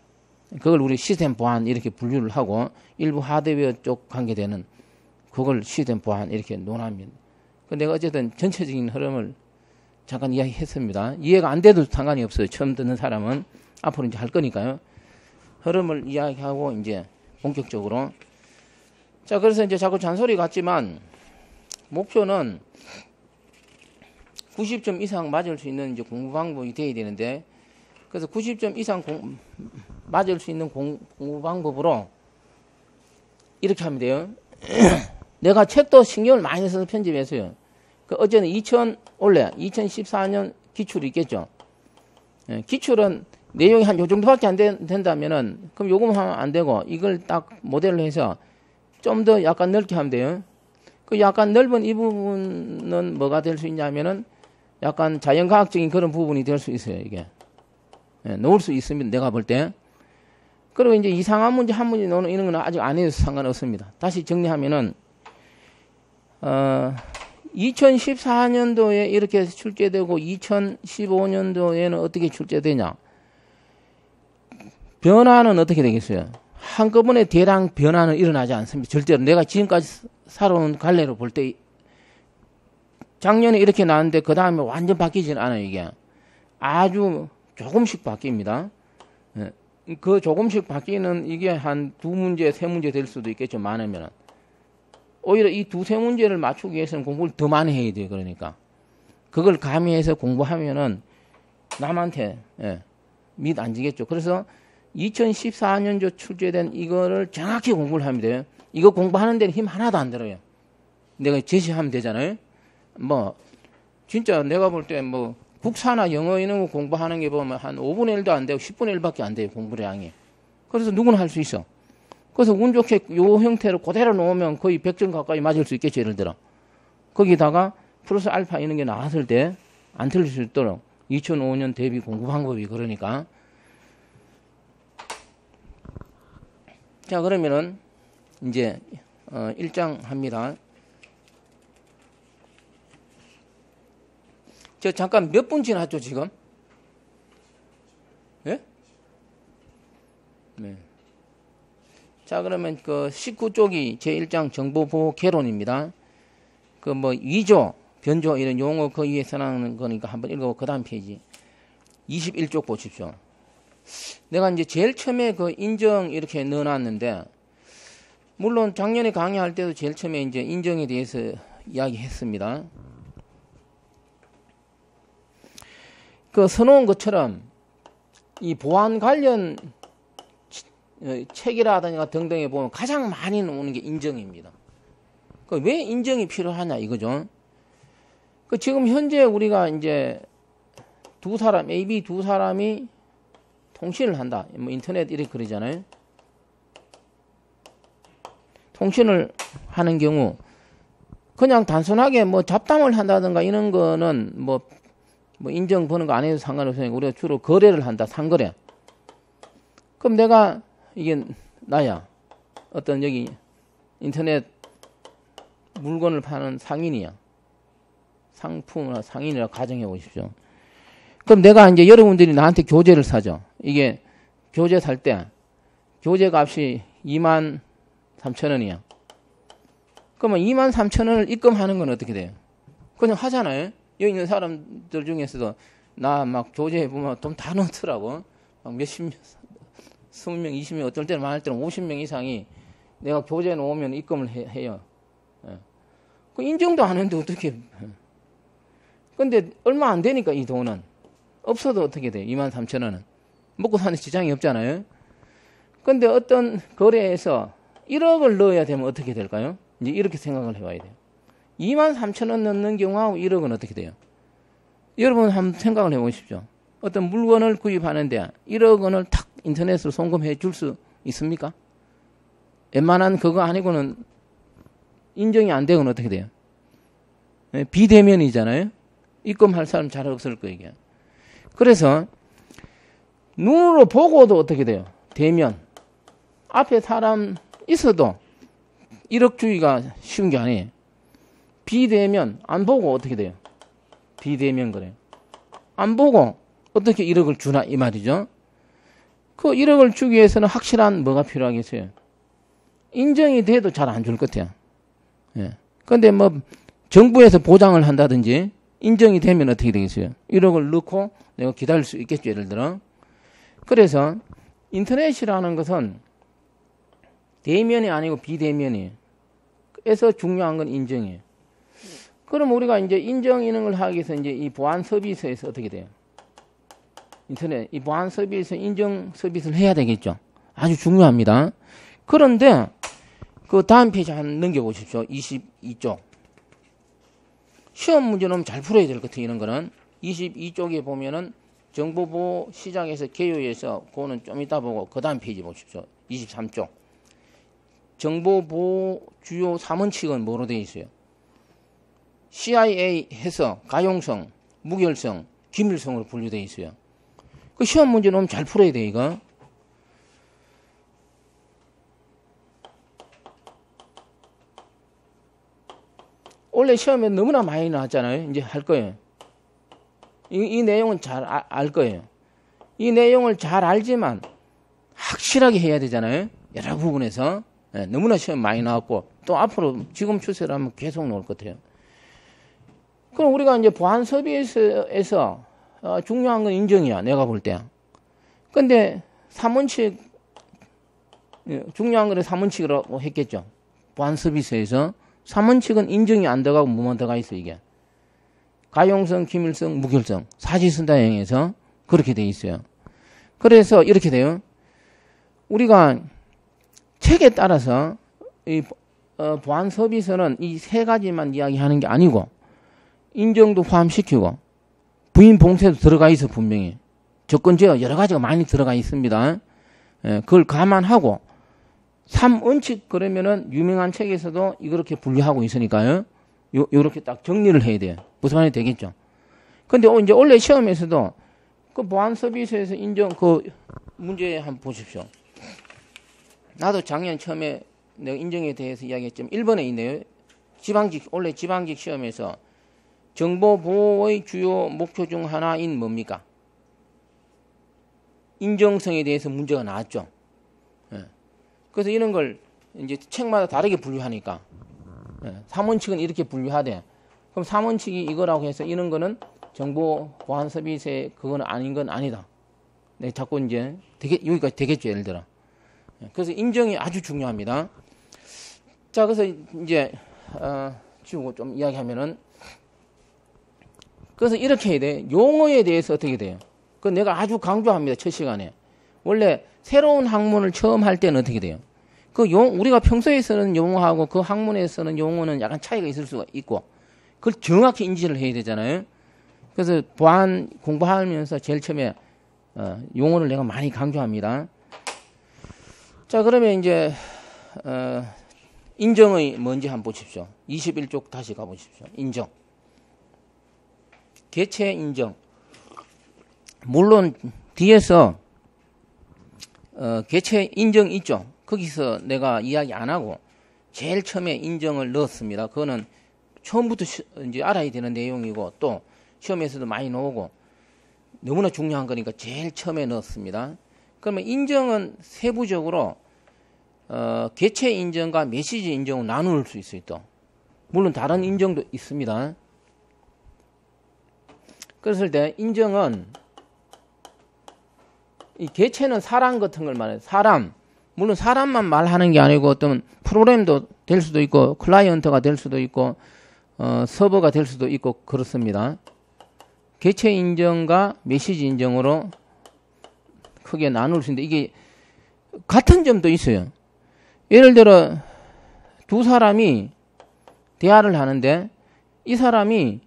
그걸 우리 시스템 보안 이렇게 분류를 하고 일부 하드웨어 쪽 관계되는 그걸 시스템 보안 이렇게 논합니다. 내가 어쨌든 전체적인 흐름을 잠깐 이야기했습니다. 이해가 안 돼도 상관이 없어요. 처음 듣는 사람은 앞으로 이제 할 거니까요. 흐름을 이야기하고 이제 본격적으로. 자, 그래서 이제 자꾸 잔소리 같지만 목표는 90점 이상 맞을 수 있는 이제 공부 방법이 돼야 되는데, 그래서 90점 이상 맞을 수 있는 공부 방법으로 이렇게 하면 돼요. 내가 책도 신경을 많이 써서 편집했어요. 어제는 2014년 기출이 있겠죠. 예, 기출은 내용이 한 요 정도밖에 안 된다면은, 그럼 요거만 하면 안 되고, 이걸 딱 모델로 해서 좀 더 약간 넓게 하면 돼요. 그 약간 넓은 이 부분은 뭐가 될 수 있냐면은, 약간 자연과학적인 그런 부분이 될 수 있어요, 이게. 예, 놓을 수 있습니다, 내가 볼 때. 그리고 이제 이상한 문제 한 문제 놓는 이런 건 아직 안 해도 상관없습니다. 다시 정리하면은, 2014년도에 이렇게 출제되고 2015년도에는 어떻게 출제되냐. 변화는 어떻게 되겠어요? 한꺼번에 대량 변화는 일어나지 않습니다. 절대로. 내가 지금까지 살아온 갈래로 볼 때 작년에 이렇게 나왔는데 그 다음에 완전 바뀌지는 않아요. 이게 아주 조금씩 바뀝니다. 그 조금씩 바뀌는 이게 한 두 문제, 세 문제 될 수도 있겠죠. 많으면은. 오히려 이 두세 문제를 맞추기 위해서는 공부를 더 많이 해야 돼요. 그러니까. 그걸 가미해서 공부하면은 남한테, 밑 안 지겠죠. 그래서 2014년도 출제된 이거를 정확히 공부를 하면 돼요. 이거 공부하는 데는 힘 하나도 안 들어요. 내가 제시하면 되잖아요. 진짜 내가 볼 때 국사나 영어 이런 거 공부하는 게 보면 한 5분의 1도 안 되고 10분의 1밖에 안 돼요. 공부량이. 그래서 누구나 할 수 있어. 그래서 운 좋게 요 형태로 그대로 놓으면 거의 100점 가까이 맞을 수 있겠죠. 예를 들어. 거기다가 플러스 알파 이런 게 나왔을 때 안 틀릴 수 있도록 2005년 대비 공부 방법이 그러니까. 자, 그러면은 이제 1장 합니다. 저 잠깐 몇 분 지났죠, 지금? 예? 네. 자, 그러면 그 19쪽이 제1장 정보보호 개론입니다. 위조, 변조 이런 용어 그 위에 써놓는 거니까 한번 읽어보고 그 다음 페이지. 21쪽 보십시오. 내가 이제 제일 처음에 그 인정 이렇게 넣어놨는데, 물론 작년에 강의할 때도 제일 처음에 이제 인정에 대해서 이야기했습니다. 그 써놓은 것처럼 이 보안 관련 책이라든가 등등에 보면 가장 많이 나오는 게 인정입니다. 왜 인정이 필요하냐 이거죠. 지금 현재 우리가 이제 두 사람, A, B 두 사람이 통신을 한다. 인터넷 이렇게 그러잖아요. 통신을 하는 경우 그냥 단순하게 잡담을 한다든가 이런 거는 인정 보는 거 안 해도 상관없으니까 우리가 주로 거래를 한다. 상거래. 그럼 내가 이게 나야. 어떤 여기 인터넷 물건을 파는 상인이야. 상품이나 상인이라 가정해 보십시오. 그럼 내가 이제 여러분들이 나한테 교재를 사죠. 이게 교재 살 때 교재 값이 23,000원이야. 그러면 23,000원을 입금하는 건 어떻게 돼요? 그냥 하잖아요. 여기 있는 사람들 중에서도 나 교재에 보면 돈 다 넣더라고. 몇십 명, 20명, 20명, 어떨 때는 많을 때는 50명 이상이 내가 교재에 놓으면 입금을 해요. 그 인정도 안 했는데 어떻게. 근데 얼마 안 되니까 이 돈은 없어도 어떻게 돼요? 23,000원은 먹고 사는 지장이 없잖아요. 근데 어떤 거래에서 1억을 넣어야 되면 어떻게 될까요? 이제 이렇게 생각을 해봐야 돼요. 23,000원 넣는 경우하고 1억은 어떻게 돼요? 여러분 한번 생각을 해보십시오. 어떤 물건을 구입하는데 1억 원을 탁 인터넷으로 송금해 줄 수 있습니까? 웬만한 그거 아니고는 인정이 안 되고는 어떻게 돼요? 비대면이잖아요. 입금할 사람 잘 없을 거예요. 이게. 그래서 눈으로 보고도 어떻게 돼요? 대면. 앞에 사람 있어도 1억 주기가 쉬운 게 아니에요. 비대면 안 보고 어떻게 돼요? 비대면 거래. 안 보고 어떻게 1억을 주나 이 말이죠. 그 1억을 주기 위해서는 확실한 뭐가 필요하겠어요? 인정이 돼도 잘 안 줄 것 같아요. 예. 근데 뭐 정부에서 보장을 한다든지 인정이 되면 어떻게 되겠어요? 1억을 넣고 내가 기다릴 수 있겠죠, 예를 들어. 그래서 인터넷이라는 것은 대면이 아니고 비대면이에요. 그래서 중요한 건 인정이에요. 그럼 우리가 이제 인정 이런 걸 하기 위해서 이제 이 보안 서비스에서 어떻게 돼요? 인터넷, 이 보안 서비스 인정 서비스를 해야 되겠죠. 아주 중요합니다. 그런데 그 다음 페이지 한 넘겨보십시오. 22쪽. 시험 문제는 잘 풀어야 될 것 같아요. 이런 거는. 22쪽에 보면은 정보보호 시장에서 개요에서 그거는 좀 이따 보고 그 다음 페이지 보십시오. 23쪽. 정보보호 주요 3원칙은 뭐로 되어 있어요? CIA 해서 가용성, 무결성, 기밀성으로 분류되어 있어요. 그 시험 문제 너무 잘 풀어야 돼, 이거. 원래 시험에 너무나 많이 나왔잖아요. 이제 할 거예요. 이 내용은 잘 알 거예요. 이 내용을 잘 알지만 확실하게 해야 되잖아요. 여러 부분에서. 네, 너무나 시험 많이 나왔고 또 앞으로 지금 추세로 하면 계속 나올 것 같아요. 그럼 우리가 이제 보안 서비스에서 중요한 건 인정이야. 내가 볼 때. 근데 3원칙, 중요한 거는 3원칙이라고 했겠죠. 보안 서비스에서. 3원칙은 인정이 안 들어가고 뭐만 들어가 있어, 이게. 가용성, 기밀성, 무결성. 사지선다형에서 그렇게 돼 있어요. 그래서 이렇게 돼요. 우리가 책에 따라서 이 보안 서비스는 이 세 가지만 이야기하는 게 아니고 인정도 포함시키고 부인 봉쇄도 들어가 있어 분명히. 조건 제어 여러 가지가 많이 들어가 있습니다. 그걸 감안하고 3원칙 그러면은 유명한 책에서도 이렇게 분류하고 있으니까요. 요렇게 딱 정리를 해야 돼요. 무슨 말이 되겠죠. 근데 이제 원래 시험에서도 그 보안 서비스에서 인정 그 문제 한번 보십시오. 나도 작년 처음에 내가 인정에 대해서 이야기했지만 1번에 있네요. 원래 지방직 시험에서 정보 보호의 주요 목표 중 하나인 뭡니까? 인정성에 대해서 문제가 나왔죠. 예. 그래서 이런 걸 이제 책마다 다르게 분류하니까 3원칙은 이렇게 분류하되 그럼 3원칙이 이거라고 해서 이런 거는 정보 보안 서비스의 그거는 아닌 건 아니다. 네, 자꾸 이제 여기까지 되겠죠, 예를 들어. 그래서 인정이 아주 중요합니다. 자, 그래서 이제 지우고 좀 이야기하면은 그래서 이렇게 해야 돼. 용어에 대해서 어떻게 돼요? 그 내가 아주 강조합니다. 첫 시간에. 원래 새로운 학문을 처음 할 때는 어떻게 돼요? 우리가 평소에 쓰는 용어하고 그 학문에 쓰는 용어는 약간 차이가 있을 수가 있고, 그걸 정확히 인지를 해야 되잖아요. 그래서 보안 공부하면서 제일 처음에, 용어를 내가 많이 강조합니다. 자, 그러면 이제, 인정의 뭔지 한번 보십시오. 21쪽 다시 가보십시오. 인정. 개체 인정. 물론, 뒤에서, 개체 인정 있죠. 거기서 내가 이야기 안 하고 제일 처음에 인정을 넣었습니다. 그거는 처음부터 이제 알아야 되는 내용이고 또 시험에서도 많이 나오고 너무나 중요한 거니까 제일 처음에 넣었습니다. 그러면 인정은 세부적으로 개체 인정과 메시지 인정을 나눌 수 있어요. 또 물론 다른 인정도 있습니다. 그랬을 때 인정은 이 개체는 사람 같은 걸 말해요. 사람. 물론 사람만 말하는 게 아니고 어떤 프로그램도 될 수도 있고 클라이언트가 될 수도 있고 서버가 될 수도 있고 그렇습니다. 개체 인정과 메시지 인정으로 크게 나눌 수 있는데 이게 같은 점도 있어요. 예를 들어 두 사람이 대화를 하는데 이 사람이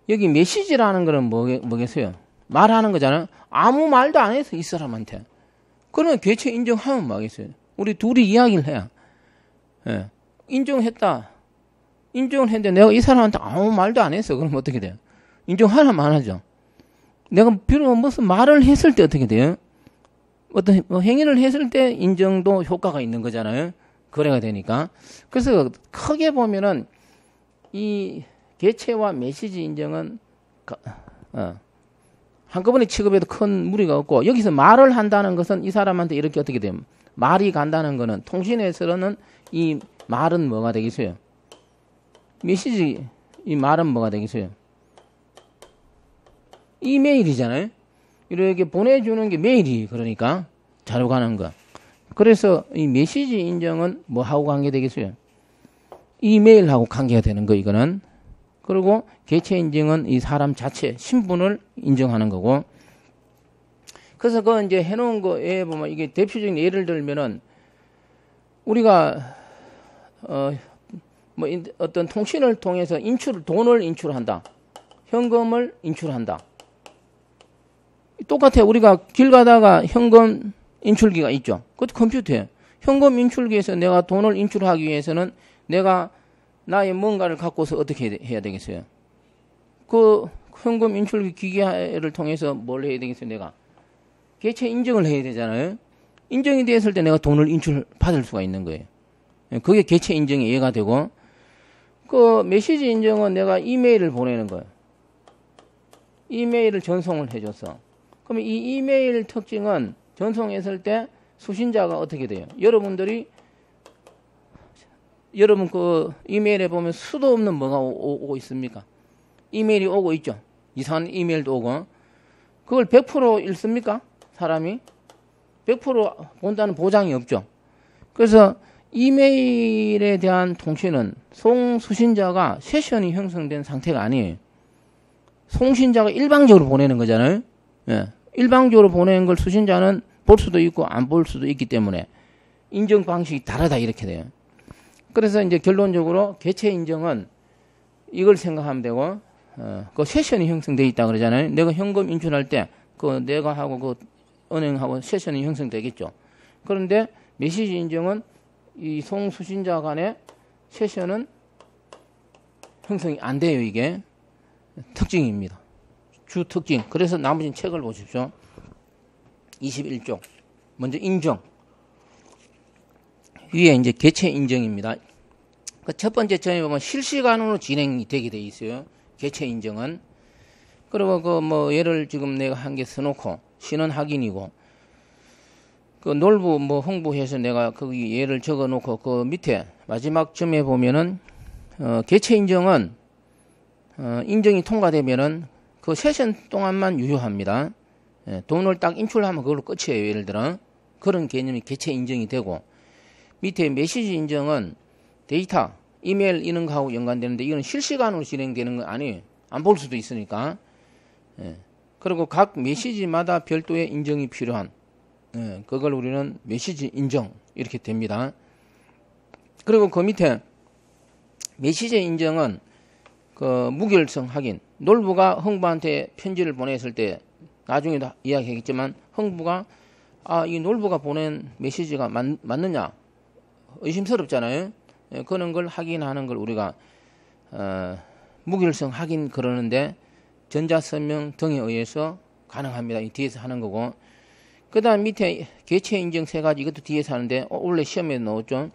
여기 메시지라는 거는 뭐겠어요? 말하는 거잖아요. 아무 말도 안 해서 이 사람한테. 그러면 개체 인정하면 뭐겠어요? 우리 둘이 이야기를 해야. 예. 인정했다. 인정을 했는데 내가 이 사람한테 아무 말도 안 했어. 그럼 어떻게 돼요? 인정하나만 하죠. 내가 비록 무슨 말을 했을 때 어떻게 돼요? 어떤 행위를 했을 때 인정도 효과가 있는 거잖아요. 거래가 되니까. 그래서 크게 보면은 이 개체와 메시지 인정은 한꺼번에 취급해도 큰 무리가 없고 여기서 말을 한다는 것은 이 사람한테 이렇게 어떻게 돼요? 말이 간다는 거는 통신에서는 이 말은 뭐가 되겠어요? 메시지 이 말은 뭐가 되겠어요? 이메일이잖아요. 이렇게 보내주는 게 메일이 그러니까 자료 가는 거. 그래서 이 메시지 인정은 뭐하고 관계되겠어요? 이메일하고 관계가 되는 거 이거는. 그리고 개체 인정은 이 사람 자체 신분을 인정하는 거고. 그래서 그 이제 해놓은 거에 보면 이게 대표적인 예를 들면은 우리가 뭐 어떤 통신을 통해서 돈을 인출한다. 현금을 인출한다. 똑같아. 우리가 길 가다가 현금 인출기가 있죠. 그것도 컴퓨터에. 현금 인출기에서 내가 돈을 인출하기 위해서는 내가 나의 뭔가를 갖고서 어떻게 해야 되겠어요? 그 현금 인출기 기계를 통해서 뭘 해야 되겠어요? 내가 개체 인정을 해야 되잖아요. 인정이 됐을 때 내가 돈을 인출받을 수가 있는 거예요. 그게 개체 인정이 이해가 되고, 그 메시지 인정은 내가 이메일을 보내는 거예요. 이메일을 전송을 해줬어. 그러면 이 이메일 특징은 전송했을 때 수신자가 어떻게 돼요? 여러분 그 이메일에 보면 수도 없는 뭐가 오고 있습니까? 이메일이 오고 있죠. 이상한 이메일도 오고. 그걸 100% 읽습니까? 사람이? 100% 본다는 보장이 없죠. 그래서 이메일에 대한 통신은 송수신자가 세션이 형성된 상태가 아니에요. 송신자가 일방적으로 보내는 거잖아요. 예. 일방적으로 보내는 걸 수신자는 볼 수도 있고 안 볼 수도 있기 때문에 인정 방식이 다르다 이렇게 돼요. 그래서 이제 결론적으로 개체 인정은 이걸 생각하면 되고, 그 세션이 형성되어 있다 그러잖아요. 내가 현금 인출할 때 그 내가 하고 그 은행하고 세션이 형성되겠죠. 그런데 메시지 인정은 이 송수신자 간의 세션은 형성이 안 돼요. 이게 특징입니다. 주 특징. 그래서 나머지는 책을 보십시오. 21쪽. 먼저 인정. 위에 이제 개체 인정입니다. 그 첫 번째 점에 보면 실시간으로 진행이 되게 돼 있어요. 개체 인정은. 그리고 그 뭐 예를 지금 내가 한 개 써놓고 신원 확인이고, 그 놀부 뭐 홍보해서 내가 거기 예를 적어 놓고 그 밑에 마지막 점에 보면은 개체 인정은 인정이 통과되면은 그 세션 동안만 유효합니다. 예, 돈을 딱 인출하면 그걸로 끝이에요. 예를 들어 그런 개념이 개체 인정이 되고, 밑에 메시지 인정은 데이터, 이메일 이런 거하고 연관되는데 이건 실시간으로 진행되는 건 아니에요. 안 볼 수도 있으니까. 예. 그리고 각 메시지마다 별도의 인정이 필요한, 예, 그걸 우리는 메시지 인정 이렇게 됩니다. 그리고 그 밑에 메시지 인정은 그 무결성 확인. 놀부가 흥부한테 편지를 보냈을 때 나중에도 이야기하겠지만 흥부가 이 놀부가 보낸 메시지가 맞느냐 의심스럽잖아요. 예, 그런 걸 확인하는 걸 우리가 무결성 확인 그러는데 전자서명 등에 의해서 가능합니다. 이 뒤에서 하는 거고, 그 다음 밑에 개체 인정 세 가지 이것도 뒤에서 하는데 원래 시험에 나왔죠.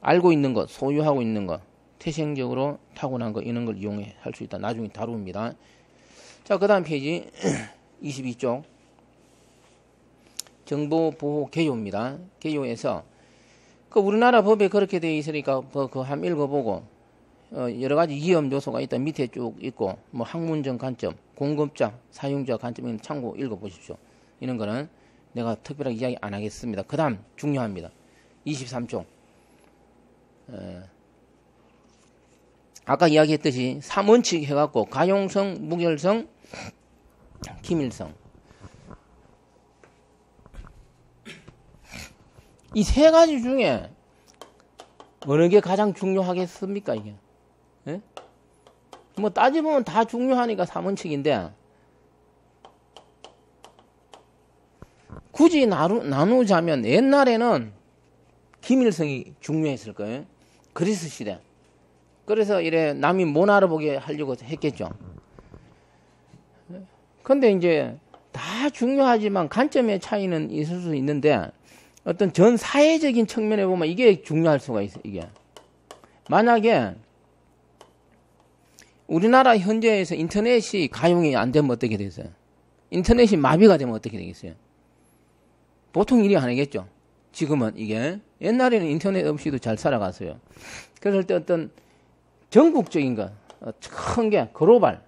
알고 있는 것, 소유하고 있는 것, 태생적으로 타고난 것 이런 걸 이용해 할 수 있다. 나중에 다룹니다. 자, 그 다음 페이지 22쪽 정보보호 개요입니다. 개요에서 그 우리나라 법에 그렇게 되어 있으니까 그 한번 읽어보고, 여러 가지 위험 요소가 있다 밑에 쭉 있고, 뭐 학문적 관점, 공급자, 사용자 관점 참고 읽어보십시오. 이런 거는 내가 특별하게 이야기 안 하겠습니다. 그 다음 중요합니다. 23쪽. 아까 이야기했듯이 3원칙 해갖고 가용성, 무결성, 김일성. 이 세 가지 중에 어느 게 가장 중요하겠습니까, 이게? 예? 뭐 따져보면 다 중요하니까 3원칙인데, 굳이 나누자면 옛날에는 김일성이 중요했을 거예요. 그리스 시대. 그래서 이래 남이 못 알아보게 하려고 했겠죠. 근데 이제 다 중요하지만 관점의 차이는 있을 수 있는데, 어떤 전 사회적인 측면에 보면 이게 중요할 수가 있어요, 이게. 만약에 우리나라 현재에서 인터넷이 가용이 안 되면 어떻게 되겠어요? 인터넷이 마비가 되면 어떻게 되겠어요? 보통 일이 아니겠죠. 지금은 이게. 옛날에는 인터넷 없이도 잘 살아갔어요. 그럴 때 어떤 전국적인 것, 큰 게, 글로벌,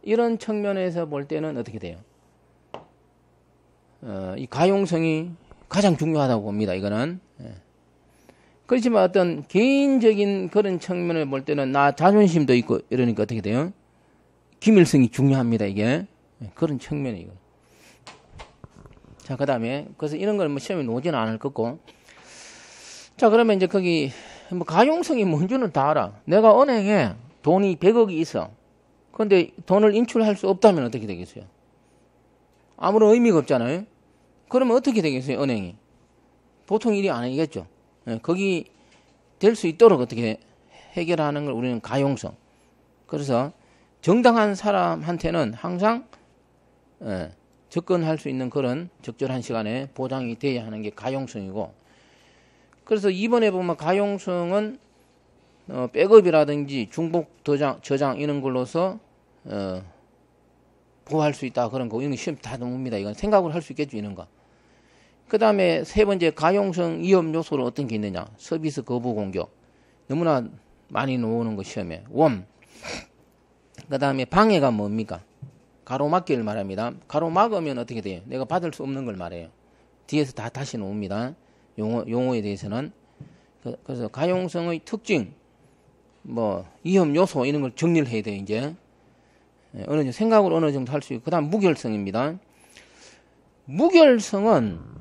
이런 측면에서 볼 때는 어떻게 돼요? 이 가용성이 가장 중요하다고 봅니다, 이거는. 그렇지만 어떤 개인적인 그런 측면을 볼 때는 나 자존심도 있고 이러니까 어떻게 돼요? 김일성이 중요합니다, 이게. 그런 측면이에요. 자, 그 다음에, 그래서 이런 걸 뭐 시험에 놓지는 않을 거고. 자, 그러면 이제 거기, 뭐 가용성이 뭔지는 다 알아. 내가 은행에 돈이 100억이 있어. 근데 돈을 인출할 수 없다면 어떻게 되겠어요? 아무런 의미가 없잖아요. 그러면 어떻게 되겠어요, 은행이? 보통 일이 아니겠죠. 거기 될 수 있도록 어떻게 해결하는 걸 우리는 가용성. 그래서 정당한 사람한테는 항상 접근할 수 있는 그런 적절한 시간에 보장이 돼야 하는 게 가용성이고, 그래서 이번에 보면 가용성은 백업이라든지 중복 저장 이런 걸로서 보호할 수 있다 그런 거. 이런 거 시험 다 넘습니다. 이건 생각을 할 수 있겠죠, 이런 거. 그 다음에 세 번째 가용성 위험 요소로 어떤 게 있느냐? 서비스 거부 공격. 너무나 많이 나오는 거 시험에. 웜. 그 다음에 방해가 뭡니까? 가로막기를 말합니다. 가로막으면 어떻게 돼요? 내가 받을 수 없는 걸 말해요. 뒤에서 다시 나옵니다. 용어에 대해서는. 그래서 가용성의 특징, 뭐 위험 요소 이런 걸 정리를 해야 돼요, 이제. 어느 정도 생각을 어느 정도 할 수 있고. 그 다음 무결성입니다. 무결성은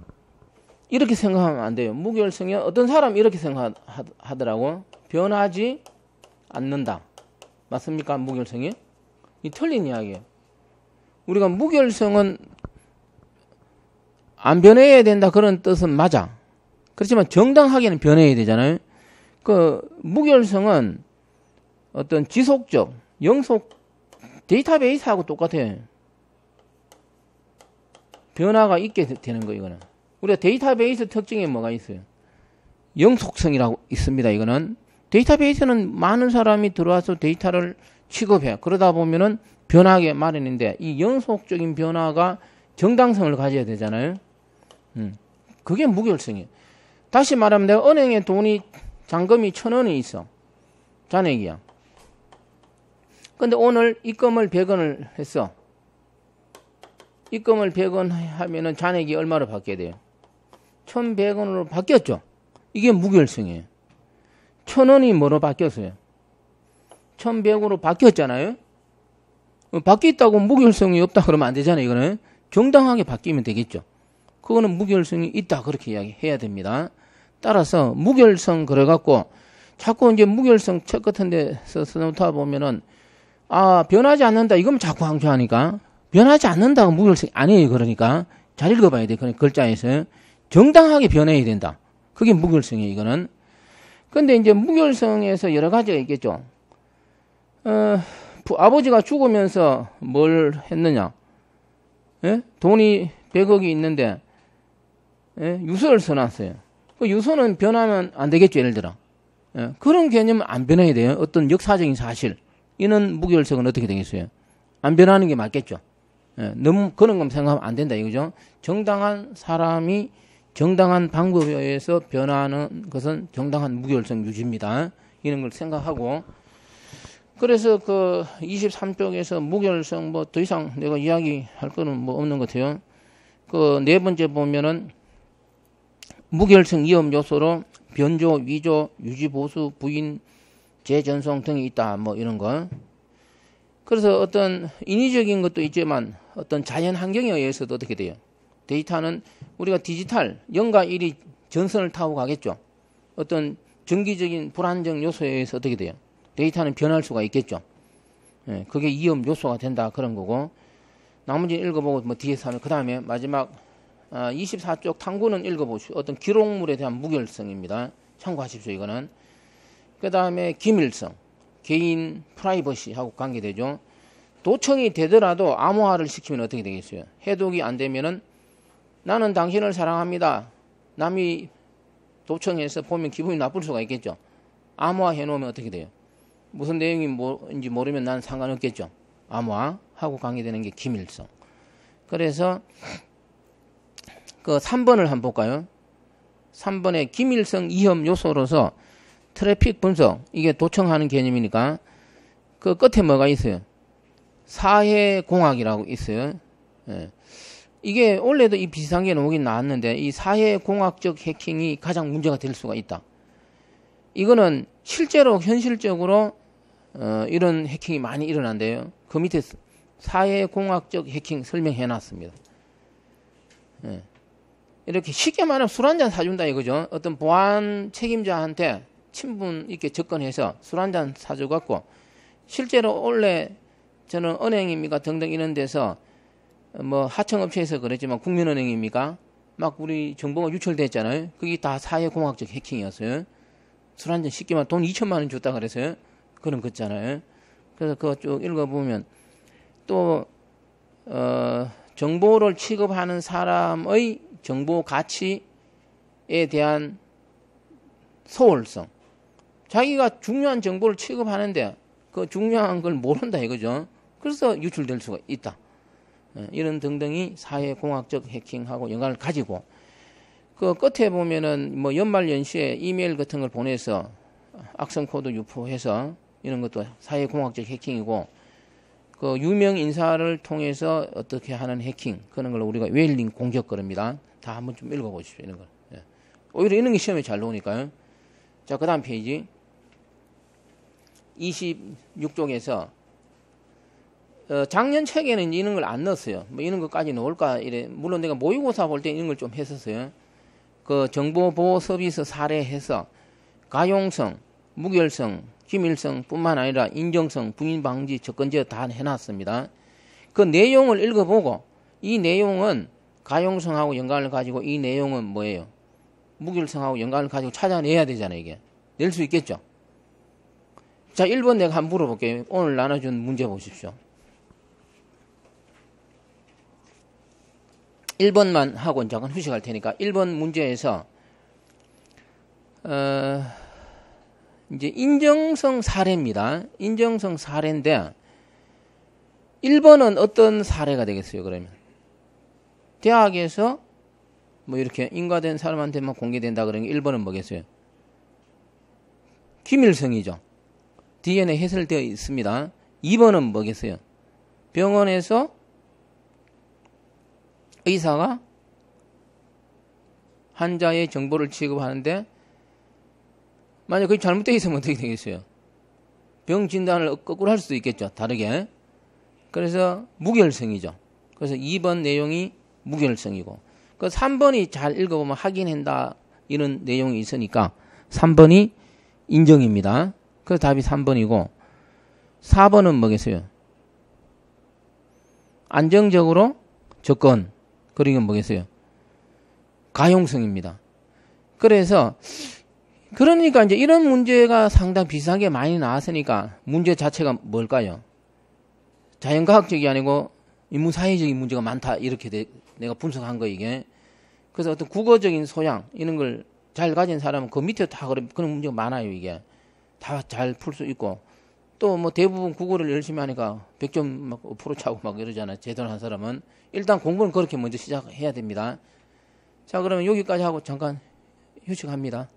이렇게 생각하면 안 돼요. 무결성이 어떤 사람이 이렇게 생각하더라고. 변하지 않는다. 맞습니까? 무결성이? 이 틀린 이야기예요. 우리가 무결성은 안 변해야 된다 그런 뜻은 맞아. 그렇지만 정당하게는 변해야 되잖아요. 그 무결성은 어떤 지속적, 영속 데이터베이스하고 똑같아요. 변화가 있게 되는 거 이거는. 우리가 데이터베이스 특징에 뭐가 있어요? 영속성이라고 있습니다. 이거는 데이터베이스는 많은 사람이 들어와서 데이터를 취급해. 그러다 보면은 변하게 마련인데 이 영속적인 변화가 정당성을 가져야 되잖아요. 그게 무결성이에요. 다시 말하면 내가 은행에 돈이 잔금이 1,000원이 있어. 잔액이야. 근데 오늘 입금을 100원을 했어. 입금을 100원 하면은 잔액이 얼마로 바뀌어야 돼요? 1,100원으로 바뀌었죠. 이게 무결성이에요. 1,000원이 뭐로 바뀌었어요? 1,100원으로 바뀌었잖아요. 바뀌었다고 무결성이 없다 그러면 안 되잖아요. 이거는 정당하게 바뀌면 되겠죠. 그거는 무결성이 있다 그렇게 이야기해야 됩니다. 따라서 무결성 그래갖고 자꾸 이제 무결성 책 같은 데서 써놓다 보면은 변하지 않는다 이거면 자꾸 강조하니까 변하지 않는다고 무결성이 아니에요. 그러니까 잘 읽어봐야 돼. 그러니까 글자에서 정당하게 변해야 된다. 그게 무결성이에요. 이거는. 근데 이제 무결성에서 여러 가지가 있겠죠. 아버지가 죽으면서 뭘 했느냐? 예? 돈이 100억이 있는데 유서를 써놨어요. 그 유서는 변하면 안 되겠죠. 예를 들어. 그런 개념은 안 변해야 돼요. 어떤 역사적인 사실. 이는 무결성은 어떻게 되겠어요? 안 변하는 게 맞겠죠. 너무 그런 건 생각하면 안 된다 이거죠. 정당한 사람이 정당한 방법에 의해서 변화하는 것은 정당한 무결성 유지입니다. 이런 걸 생각하고 그래서 그 23쪽에서 무결성 뭐 더 이상 내가 이야기할 거는 뭐 없는 것 같아요. 그 네 번째 보면은 무결성 위험 요소로 변조, 위조, 유지, 보수, 부인, 재전송 등이 있다. 뭐 이런 거. 그래서 어떤 인위적인 것도 있지만 어떤 자연 환경에 의해서도 어떻게 돼요? 데이터는 우리가 디지털 0과 1이 전선을 타고 가겠죠. 어떤 정기적인 불안정 요소에 의해서 어떻게 돼요? 데이터는 변할 수가 있겠죠. 예, 그게 위험 요소가 된다 그런 거고. 나머지 읽어보고 뭐 뒤에서 하면 그 다음에 마지막 24쪽 탐구는 읽어보시오. 어떤 기록물에 대한 무결성입니다. 참고하십시오. 이거는. 그 다음에 기밀성, 개인 프라이버시하고 관계되죠. 도청이 되더라도 암호화를 시키면 어떻게 되겠어요? 해독이 안 되면은 나는 당신을 사랑합니다. 남이 도청해서 보면 기분이 나쁠 수가 있겠죠. 암호화 해놓으면 어떻게 돼요? 무슨 내용이 뭔지 모르면 난 상관없겠죠. 암호화하고 관계되는 게 기밀성. 그래서 그 3번을 한번 볼까요? 3번에 기밀성 위험 요소로서 트래픽 분석, 이게 도청하는 개념이니까 그 끝에 뭐가 있어요? 사회공학이라고 있어요. 예. 이게 원래도 이 비슷한 게 나오긴 나왔는데 이 사회공학적 해킹이 가장 문제가 될 수가 있다. 이거는 실제로 현실적으로 이런 해킹이 많이 일어난대요. 그 밑에 사회공학적 해킹 설명해 놨습니다. 예. 이렇게 쉽게 말하면 술 한잔 사준다 이거죠. 어떤 보안 책임자한테 친분 있게 접근해서 술 한잔 사줘갖고 실제로 원래 저는 은행입니까 등등 이런 데서 뭐 하청업체에서 그랬지만 국민은행입니까 막 우리 정보가 유출됐잖아요. 그게 다 사회공학적 해킹이었어요. 술 한잔 쉽게 말하면 돈 2천만 원 줬다 그래서요. 그런 거 있잖아요. 그래서 그거 쭉 읽어보면 또 정보를 취급하는 사람의 정보 가치에 대한 소홀성. 자기가 중요한 정보를 취급하는데 그 중요한 걸 모른다 이거죠. 그래서 유출될 수가 있다. 이런 등등이 사회공학적 해킹하고 연관을 가지고 그 끝에 보면은 뭐 연말연시에 이메일 같은 걸 보내서 악성 코드 유포해서 이런 것도 사회공학적 해킹이고 그 유명 인사를 통해서 어떻게 하는 해킹 그런 걸 우리가 웨일링 공격 그럽니다. 다 한번 좀 읽어보십시오. 이런 걸. 예. 오히려 이런 게 시험에 잘 나오니까요. 자, 그 다음 페이지 26쪽에서 작년 책에는 이런 걸 안 넣었어요. 뭐 이런 것까지 넣을까 이래. 물론 내가 모의고사 볼 때 이런 걸 좀 했었어요. 그 정보보호 서비스 사례해서 가용성, 무결성, 기밀성 뿐만 아니라 인정성, 부인 방지, 접근 제어 다 해놨습니다. 그 내용을 읽어보고 이 내용은 가용성하고 연관을 가지고 이 내용은 뭐예요? 무결성하고 연관을 가지고 찾아내야 되잖아요. 이게. 낼 수 있겠죠? 자, 1번 내가 한번 물어볼게요. 오늘 나눠준 문제 보십시오. 1번만 하고 잠깐 휴식할 테니까 1번 문제에서 이제 인정성 사례입니다. 인정성 사례인데 1번은 어떤 사례가 되겠어요? 그러면 대학에서 뭐 이렇게 인가된 사람한테만 공개된다 그러면 1번은 뭐겠어요? 기밀성이죠. DNA 해설되어 있습니다. 2번은 뭐겠어요? 병원에서 의사가 환자의 정보를 취급하는데 만약 그게 잘못되어 있으면 어떻게 되겠어요? 병 진단을 거꾸로 할 수도 있겠죠. 다르게. 그래서 무결성이죠. 그래서 2번 내용이 무결성이고 그 3번이 잘 읽어보면 확인한다 이런 내용이 있으니까 3번이 인정입니다. 그래서 답이 3번이고 4번은 뭐겠어요? 안정적으로 접근 그리고 뭐겠어요? 가용성입니다. 그래서 그러니까 이제 이런 문제가 상당히 비슷하게 많이 나왔으니까 문제 자체가 뭘까요? 자연과학적이 아니고 인문사회적인 문제가 많다 이렇게 내가 분석한 거 이게. 그래서 어떤 국어적인 소양 이런 걸 잘 가진 사람은 그 밑에 다 그런 문제가 많아요 이게. 다 잘 풀 수 있고 또 뭐 대부분 국어를 열심히 하니까 100점 막 프로 차고 막 이러잖아요. 제대로 한 사람은. 일단 공부는 그렇게 먼저 시작해야 됩니다. 자, 그러면 여기까지 하고 잠깐 휴식합니다.